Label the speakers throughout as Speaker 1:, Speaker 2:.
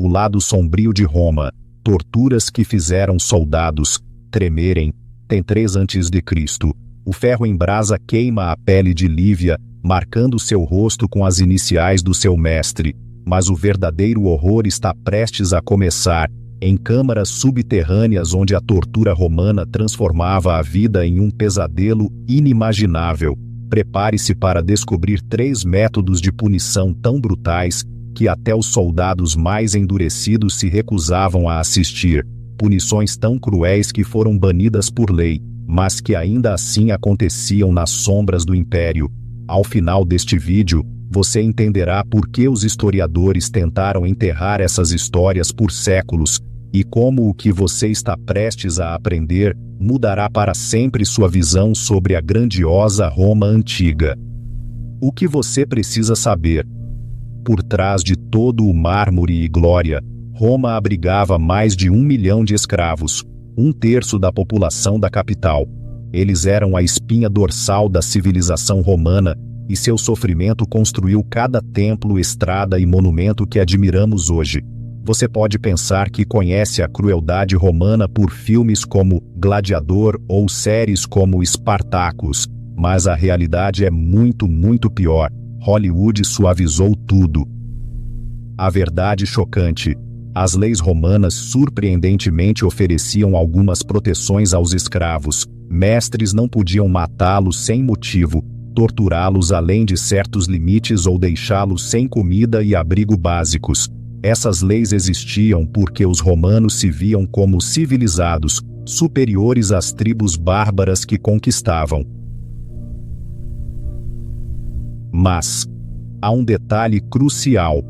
Speaker 1: O lado sombrio de Roma, torturas que fizeram soldados tremerem. Tem 3 a.C. O ferro em brasa queima a pele de Lívia, marcando seu rosto com as iniciais do seu mestre. Mas o verdadeiro horror está prestes a começar, em câmaras subterrâneas onde a tortura romana transformava a vida em um pesadelo inimaginável. Prepare-se para descobrir 3 métodos de punição tão brutais que até os soldados mais endurecidos se recusavam a assistir. Punições tão cruéis que foram banidas por lei, mas que ainda assim aconteciam nas sombras do Império. Ao final deste vídeo, você entenderá por que os historiadores tentaram enterrar essas histórias por séculos, e como o que você está prestes a aprender mudará para sempre sua visão sobre a grandiosa Roma antiga. O que você precisa saber? Por trás de todo o mármore e glória, Roma abrigava mais de 1 milhão de escravos, 1/3 da população da capital. Eles eram a espinha dorsal da civilização romana, e seu sofrimento construiu cada templo, estrada e monumento que admiramos hoje. Você pode pensar que conhece a crueldade romana por filmes como Gladiador ou séries como Spartacus, mas a realidade é muito, muito pior. Hollywood suavizou tudo. A verdade chocante: as leis romanas surpreendentemente ofereciam algumas proteções aos escravos. Mestres não podiam matá-los sem motivo, torturá-los além de certos limites ou deixá-los sem comida e abrigo básicos. Essas leis existiam porque os romanos se viam como civilizados, superiores às tribos bárbaras que conquistavam. Mas há um detalhe crucial: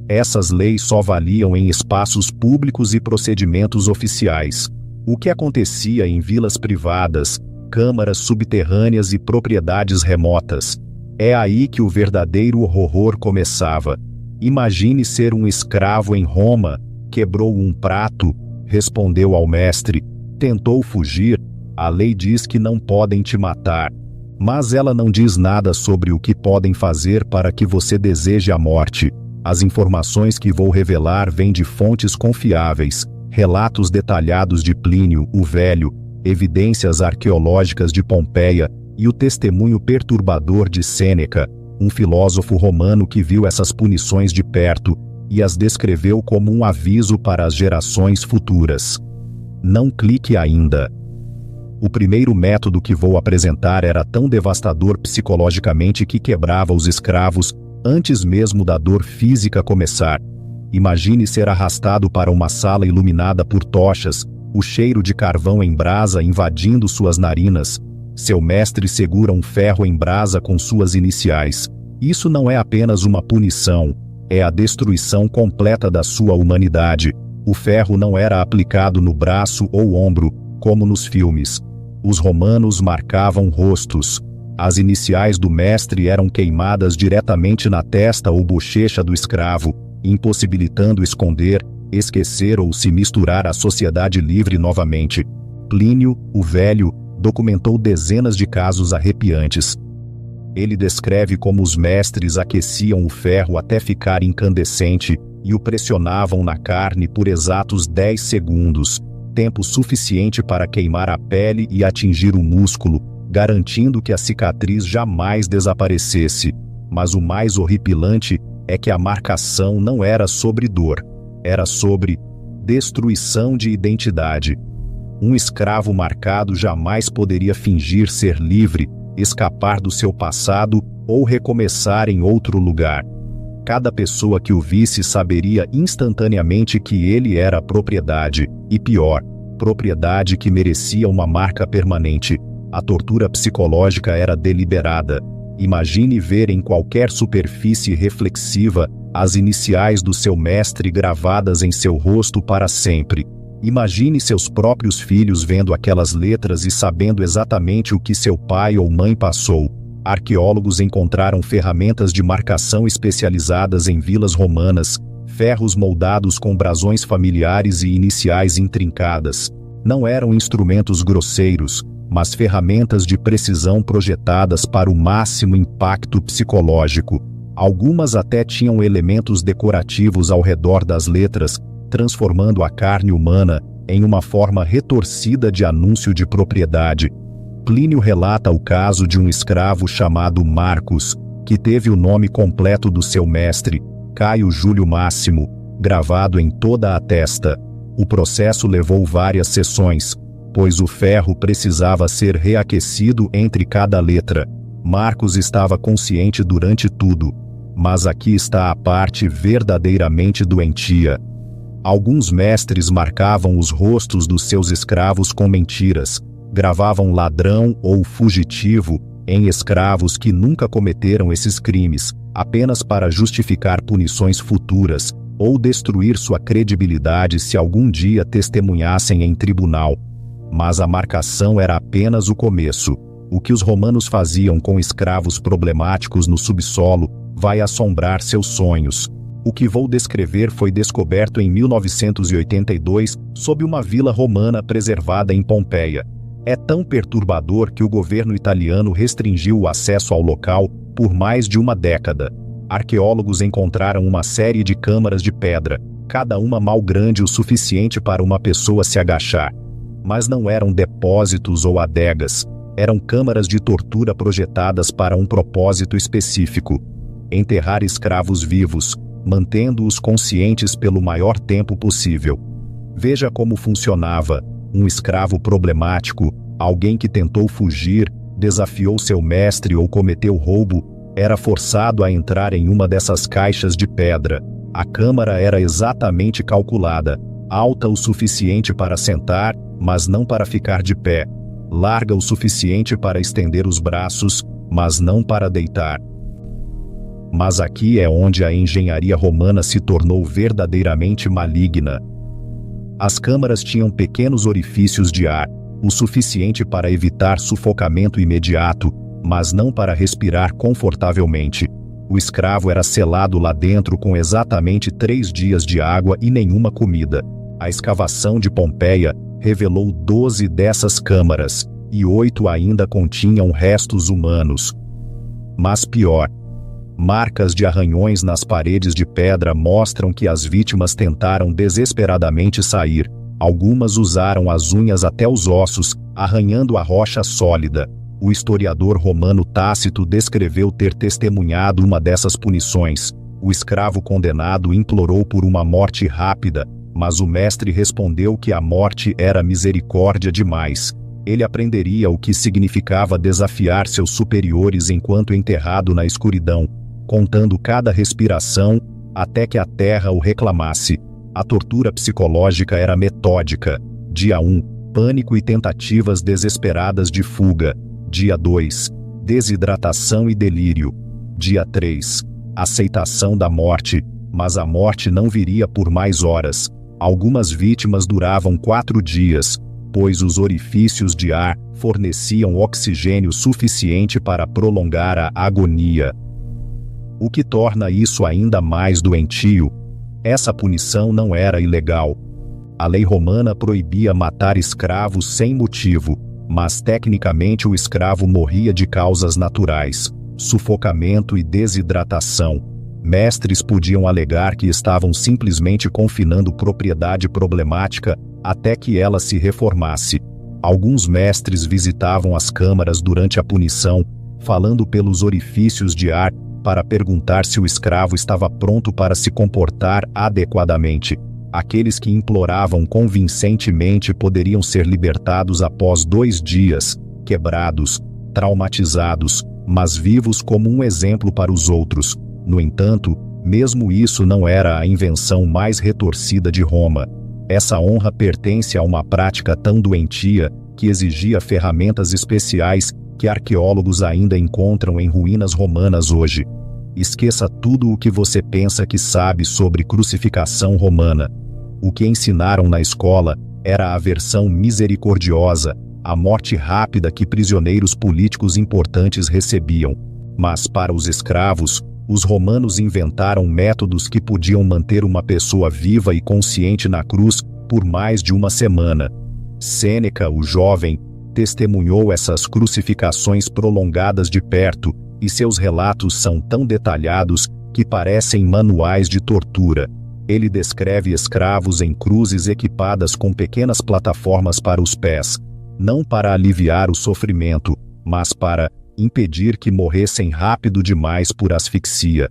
Speaker 1: essas leis só valiam em espaços públicos e procedimentos oficiais. O que acontecia em vilas privadas, câmaras subterrâneas e propriedades remotas? É aí que o verdadeiro horror começava. Imagine ser um escravo em Roma. Quebrou um prato, respondeu ao mestre. Tentou fugir. A lei diz que não podem te matar, mas ela não diz nada sobre o que podem fazer para que você deseje a morte. As informações que vou revelar vêm de fontes confiáveis, relatos detalhados de Plínio o Velho, evidências arqueológicas de Pompeia e o testemunho perturbador de Sêneca, um filósofo romano que viu essas punições de perto e as descreveu como um aviso para as gerações futuras. Não clique ainda. O primeiro método que vou apresentar era tão devastador psicologicamente que quebrava os escravos antes mesmo da dor física começar. Imagine ser arrastado para uma sala iluminada por tochas, o cheiro de carvão em brasa invadindo suas narinas. Seu mestre segura um ferro em brasa com suas iniciais. Isso não é apenas uma punição, é a destruição completa da sua humanidade. O ferro não era aplicado no braço ou ombro, como nos filmes. Os romanos marcavam rostos. As iniciais do mestre eram queimadas diretamente na testa ou bochecha do escravo, impossibilitando esconder, esquecer ou se misturar à sociedade livre novamente. Plínio, o Velho, documentou dezenas de casos arrepiantes. Ele descreve como os mestres aqueciam o ferro até ficar incandescente e o pressionavam na carne por exatos 10 segundos, tempo suficiente para queimar a pele e atingir o músculo, garantindo que a cicatriz jamais desaparecesse. Mas o mais horripilante é que a marcação não era sobre dor, era sobre destruição de identidade. Um escravo marcado jamais poderia fingir ser livre, escapar do seu passado ou recomeçar em outro lugar. Cada pessoa que o visse saberia instantaneamente que ele era propriedade, e pior, propriedade que merecia uma marca permanente. A tortura psicológica era deliberada. Imagine ver em qualquer superfície reflexiva as iniciais do seu mestre gravadas em seu rosto para sempre. Imagine seus próprios filhos vendo aquelas letras e sabendo exatamente o que seu pai ou mãe passou. Arqueólogos encontraram ferramentas de marcação especializadas em vilas romanas, ferros moldados com brasões familiares e iniciais intrincadas. Não eram instrumentos grosseiros, mas ferramentas de precisão projetadas para o máximo impacto psicológico. Algumas até tinham elementos decorativos ao redor das letras, transformando a carne humana em uma forma retorcida de anúncio de propriedade. Plínio relata o caso de um escravo chamado Marcos, que teve o nome completo do seu mestre, Caio Júlio Máximo, gravado em toda a testa. O processo levou várias sessões, pois o ferro precisava ser reaquecido entre cada letra. Marcos estava consciente durante tudo, mas aqui está a parte verdadeiramente doentia. Alguns mestres marcavam os rostos dos seus escravos com mentiras, gravavam ladrão ou fugitivo em escravos que nunca cometeram esses crimes, apenas para justificar punições futuras, ou destruir sua credibilidade se algum dia testemunhassem em tribunal. Mas a marcação era apenas o começo. O que os romanos faziam com escravos problemáticos no subsolo vai assombrar seus sonhos. O que vou descrever foi descoberto em 1982 sob uma vila romana preservada em Pompeia. É tão perturbador que o governo italiano restringiu o acesso ao local por mais de uma década. Arqueólogos encontraram uma série de câmaras de pedra, cada uma mal grande o suficiente para uma pessoa se agachar. Mas não eram depósitos ou adegas, eram câmaras de tortura projetadas para um propósito específico: enterrar escravos vivos, mantendo-os conscientes pelo maior tempo possível. Veja como funcionava. Um escravo problemático, alguém que tentou fugir, desafiou seu mestre ou cometeu roubo, era forçado a entrar em uma dessas caixas de pedra. A câmara era exatamente calculada, alta o suficiente para sentar, mas não para ficar de pé, larga o suficiente para estender os braços, mas não para deitar. Mas aqui é onde a engenharia romana se tornou verdadeiramente maligna. As câmaras tinham pequenos orifícios de ar, o suficiente para evitar sufocamento imediato, mas não para respirar confortavelmente. O escravo era selado lá dentro com exatamente 3 dias de água e nenhuma comida. A escavação de Pompeia revelou 12 dessas câmaras, e 8 ainda continham restos humanos. Mas pior, marcas de arranhões nas paredes de pedra mostram que as vítimas tentaram desesperadamente sair. Algumas usaram as unhas até os ossos, arranhando a rocha sólida. O historiador romano Tácito descreveu ter testemunhado uma dessas punições. O escravo condenado implorou por uma morte rápida, mas o mestre respondeu que a morte era misericórdia demais. Ele aprenderia o que significava desafiar seus superiores enquanto enterrado na escuridão, contando cada respiração, até que a terra o reclamasse. A tortura psicológica era metódica. Dia 1, pânico e tentativas desesperadas de fuga. Dia 2, desidratação e delírio. Dia 3, aceitação da morte, mas a morte não viria por mais horas. Algumas vítimas duravam 4 dias, pois os orifícios de ar forneciam oxigênio suficiente para prolongar a agonia. O que torna isso ainda mais doentio: essa punição não era ilegal. A lei romana proibia matar escravos sem motivo, mas tecnicamente o escravo morria de causas naturais, sufocamento e desidratação. Mestres podiam alegar que estavam simplesmente confinando propriedade problemática até que ela se reformasse. Alguns mestres visitavam as câmaras durante a punição, falando pelos orifícios de ar, para perguntar se o escravo estava pronto para se comportar adequadamente. Aqueles que imploravam convincentemente poderiam ser libertados após 2 dias, quebrados, traumatizados, mas vivos como um exemplo para os outros. No entanto, mesmo isso não era a invenção mais retorcida de Roma. Essa honra pertence a uma prática tão doentia que exigia ferramentas especiais que arqueólogos ainda encontram em ruínas romanas hoje. Esqueça tudo o que você pensa que sabe sobre crucificação romana. O que ensinaram na escola era a versão misericordiosa, a morte rápida que prisioneiros políticos importantes recebiam. Mas para os escravos, os romanos inventaram métodos que podiam manter uma pessoa viva e consciente na cruz por mais de uma semana. Sêneca, o jovem, testemunhou essas crucificações prolongadas de perto, e seus relatos são tão detalhados que parecem manuais de tortura. Ele descreve escravos em cruzes equipadas com pequenas plataformas para os pés, não para aliviar o sofrimento, mas para impedir que morressem rápido demais por asfixia.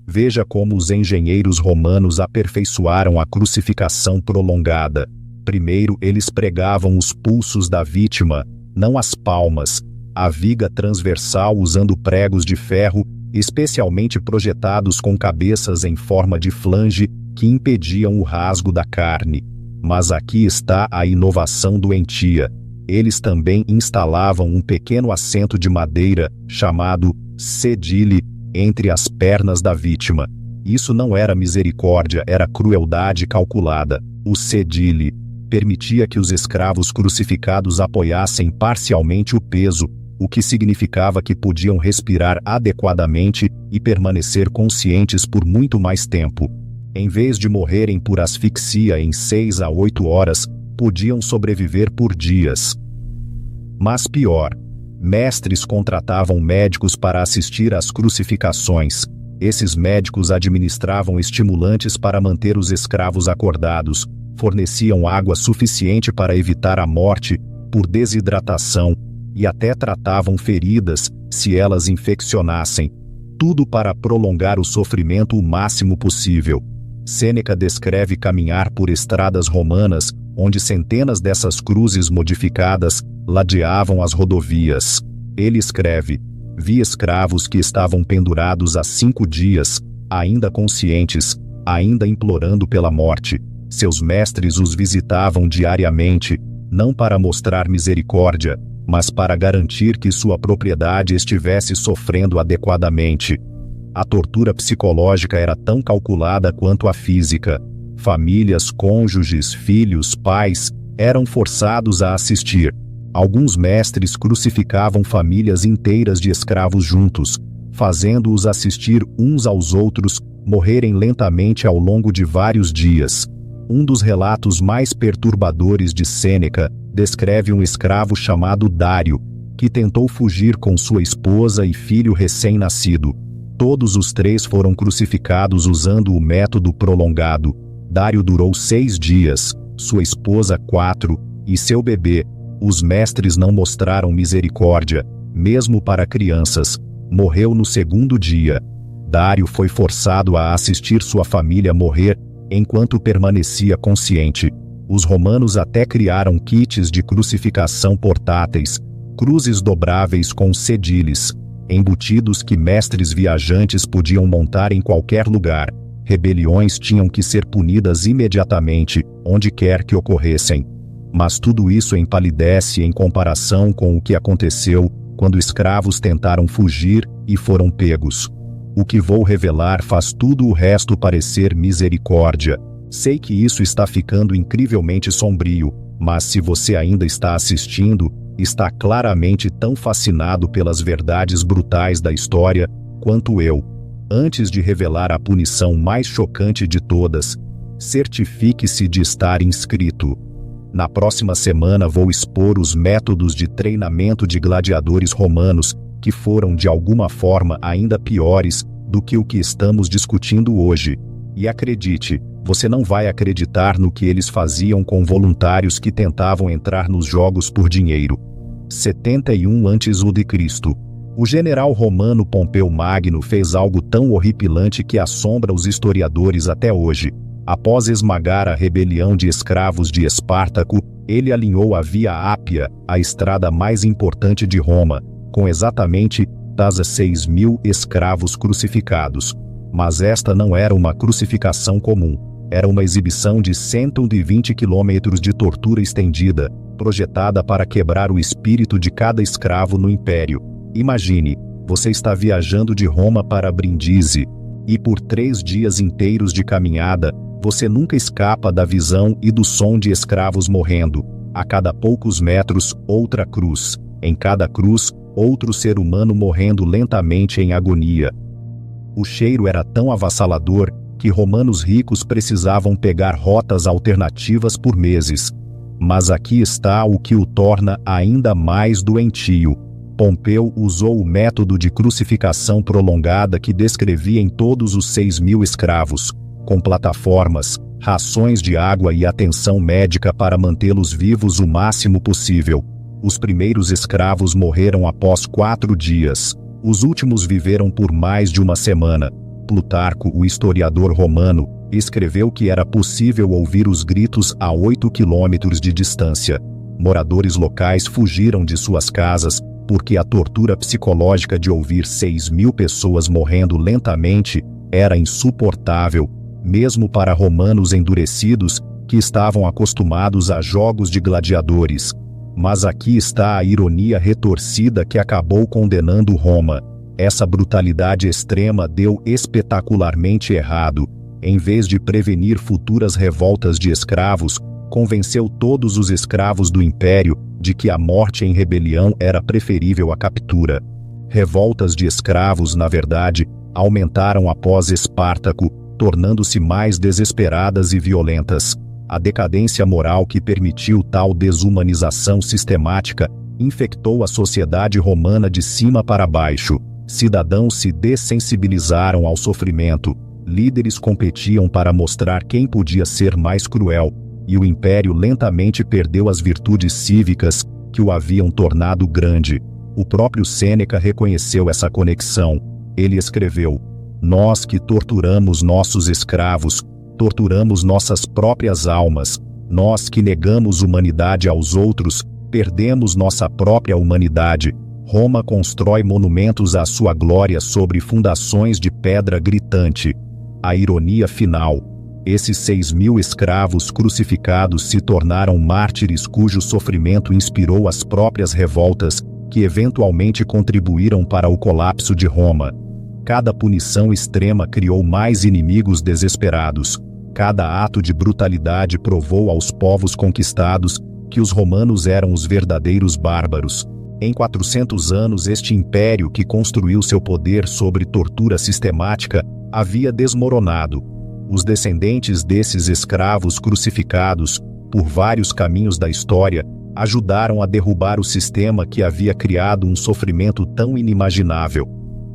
Speaker 1: Veja como os engenheiros romanos aperfeiçoaram a crucificação prolongada. Primeiro, eles pregavam os pulsos da vítima, não as palmas, a viga transversal usando pregos de ferro, especialmente projetados com cabeças em forma de flange, que impediam o rasgo da carne. Mas aqui está a inovação doentia. Eles também instalavam um pequeno assento de madeira, chamado cedile, entre as pernas da vítima. Isso não era misericórdia, era crueldade calculada. O cedile permitia que os escravos crucificados apoiassem parcialmente o peso, o que significava que podiam respirar adequadamente e permanecer conscientes por muito mais tempo. Em vez de morrerem por asfixia em 6 a 8 horas, podiam sobreviver por dias. Mas pior, mestres contratavam médicos para assistir às crucificações. Esses médicos administravam estimulantes para manter os escravos acordados, forneciam água suficiente para evitar a morte por desidratação e até tratavam feridas se elas infeccionassem, tudo para prolongar o sofrimento o máximo possível. Sêneca descreve caminhar por estradas romanas, onde centenas dessas cruzes modificadas ladeavam as rodovias. Ele escreve: vi escravos que estavam pendurados há 5 dias, ainda conscientes, ainda implorando pela morte. Seus mestres os visitavam diariamente, não para mostrar misericórdia, mas para garantir que sua propriedade estivesse sofrendo adequadamente. A tortura psicológica era tão calculada quanto a física. Famílias, cônjuges, filhos, pais, eram forçados a assistir. Alguns mestres crucificavam famílias inteiras de escravos juntos, fazendo-os assistir uns aos outros, morrerem lentamente ao longo de vários dias. Um dos relatos mais perturbadores de Sêneca descreve um escravo chamado Dário, que tentou fugir com sua esposa e filho recém-nascido. Todos os 3 foram crucificados usando o método prolongado. Dário durou 6 dias, sua esposa 4, e seu bebê. Os mestres não mostraram misericórdia, mesmo para crianças. Morreu no 2º dia. Dário foi forçado a assistir sua família morrer, enquanto permanecia consciente. Os romanos até criaram kits de crucificação portáteis, cruzes dobráveis com cediles, embutidos que mestres viajantes podiam montar em qualquer lugar. Rebeliões tinham que ser punidas imediatamente, onde quer que ocorressem. Mas tudo isso empalidece em comparação com o que aconteceu quando escravos tentaram fugir e foram pegos. O que vou revelar faz tudo o resto parecer misericórdia. Sei que isso está ficando incrivelmente sombrio, mas se você ainda está assistindo, está claramente tão fascinado pelas verdades brutais da história quanto eu. Antes de revelar a punição mais chocante de todas, certifique-se de estar inscrito. Na próxima semana vou expor os métodos de treinamento de gladiadores romanos, que foram de alguma forma ainda piores do que o que estamos discutindo hoje. E acredite, você não vai acreditar no que eles faziam com voluntários que tentavam entrar nos jogos por dinheiro. 71 a.C. O general romano Pompeu Magno fez algo tão horripilante que assombra os historiadores até hoje. Após esmagar a rebelião de escravos de Espartaco, ele alinhou a Via Ápia, a estrada mais importante de Roma, com exatamente 6.000 escravos crucificados. Mas esta não era uma crucificação comum. Era uma exibição de 120 quilômetros de tortura estendida, projetada para quebrar o espírito de cada escravo no império. Imagine, você está viajando de Roma para Brindisi, e por 3 dias inteiros de caminhada, você nunca escapa da visão e do som de escravos morrendo. A cada poucos metros, outra cruz. Em cada cruz, outro ser humano morrendo lentamente em agonia. O cheiro era tão avassalador que romanos ricos precisavam pegar rotas alternativas por meses. Mas aqui está o que o torna ainda mais doentio. Pompeu usou o método de crucificação prolongada que descrevia em todos os 6.000 escravos, com plataformas, rações de água e atenção médica para mantê-los vivos o máximo possível. Os primeiros escravos morreram após 4 dias. Os últimos viveram por mais de uma semana. Plutarco, o historiador romano, escreveu que era possível ouvir os gritos a 8 quilômetros de distância. Moradores locais fugiram de suas casas, porque a tortura psicológica de ouvir 6.000 pessoas morrendo lentamente era insuportável, mesmo para romanos endurecidos que estavam acostumados a jogos de gladiadores. Mas aqui está a ironia retorcida que acabou condenando Roma. Essa brutalidade extrema deu espetacularmente errado. Em vez de prevenir futuras revoltas de escravos, convenceu todos os escravos do império de que a morte em rebelião era preferível à captura. Revoltas de escravos, na verdade, aumentaram após Espartaco, tornando-se mais desesperadas e violentas. A decadência moral que permitiu tal desumanização sistemática infectou a sociedade romana de cima para baixo. Cidadãos se dessensibilizaram ao sofrimento. Líderes competiam para mostrar quem podia ser mais cruel, e o império lentamente perdeu as virtudes cívicas que o haviam tornado grande. O próprio Sêneca reconheceu essa conexão. Ele escreveu: "Nós que torturamos nossos escravos, torturamos nossas próprias almas. Nós que negamos humanidade aos outros, perdemos nossa própria humanidade. Roma constrói monumentos à sua glória sobre fundações de pedra gritante." A ironia final: esses 6.000 escravos crucificados se tornaram mártires cujo sofrimento inspirou as próprias revoltas que eventualmente contribuíram para o colapso de Roma. Cada punição extrema criou mais inimigos desesperados. Cada ato de brutalidade provou aos povos conquistados que os romanos eram os verdadeiros bárbaros. Em 400 anos, este império que construiu seu poder sobre tortura sistemática havia desmoronado. Os descendentes desses escravos crucificados, por vários caminhos da história, ajudaram a derrubar o sistema que havia criado um sofrimento tão inimaginável.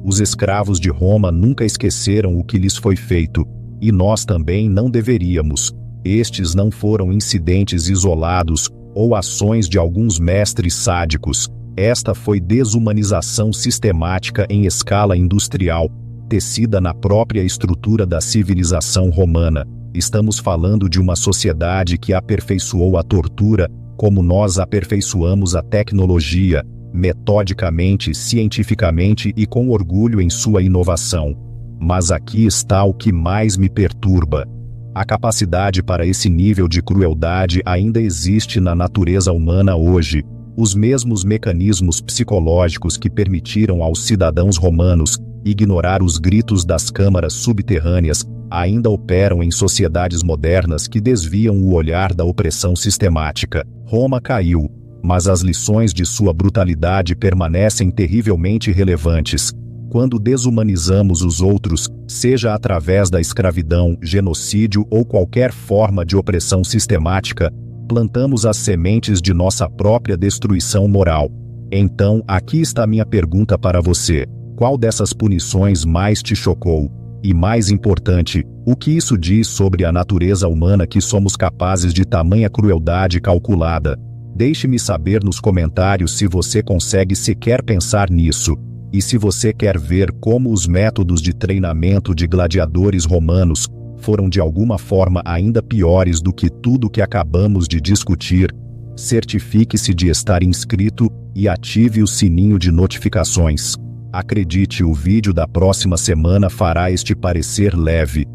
Speaker 1: Os escravos de Roma nunca esqueceram o que lhes foi feito, e nós também não deveríamos. Estes não foram incidentes isolados ou ações de alguns mestres sádicos. Esta foi desumanização sistemática em escala industrial, tecida na própria estrutura da civilização romana. Estamos falando de uma sociedade que aperfeiçoou a tortura, como nós aperfeiçoamos a tecnologia, metodicamente, cientificamente e com orgulho em sua inovação. Mas aqui está o que mais me perturba. A capacidade para esse nível de crueldade ainda existe na natureza humana hoje. Os mesmos mecanismos psicológicos que permitiram aos cidadãos romanos ignorar os gritos das câmaras subterrâneas ainda operam em sociedades modernas que desviam o olhar da opressão sistemática. Roma caiu, mas as lições de sua brutalidade permanecem terrivelmente relevantes. Quando desumanizamos os outros, seja através da escravidão, genocídio ou qualquer forma de opressão sistemática, plantamos as sementes de nossa própria destruição moral. Então, aqui está minha pergunta para você: qual dessas punições mais te chocou? E mais importante, o que isso diz sobre a natureza humana que somos capazes de tamanha crueldade calculada? Deixe-me saber nos comentários se você consegue sequer pensar nisso. E se você quer ver como os métodos de treinamento de gladiadores romanos foram de alguma forma ainda piores do que tudo que acabamos de discutir, certifique-se de estar inscrito e ative o sininho de notificações. Acredite, o vídeo da próxima semana fará este parecer leve.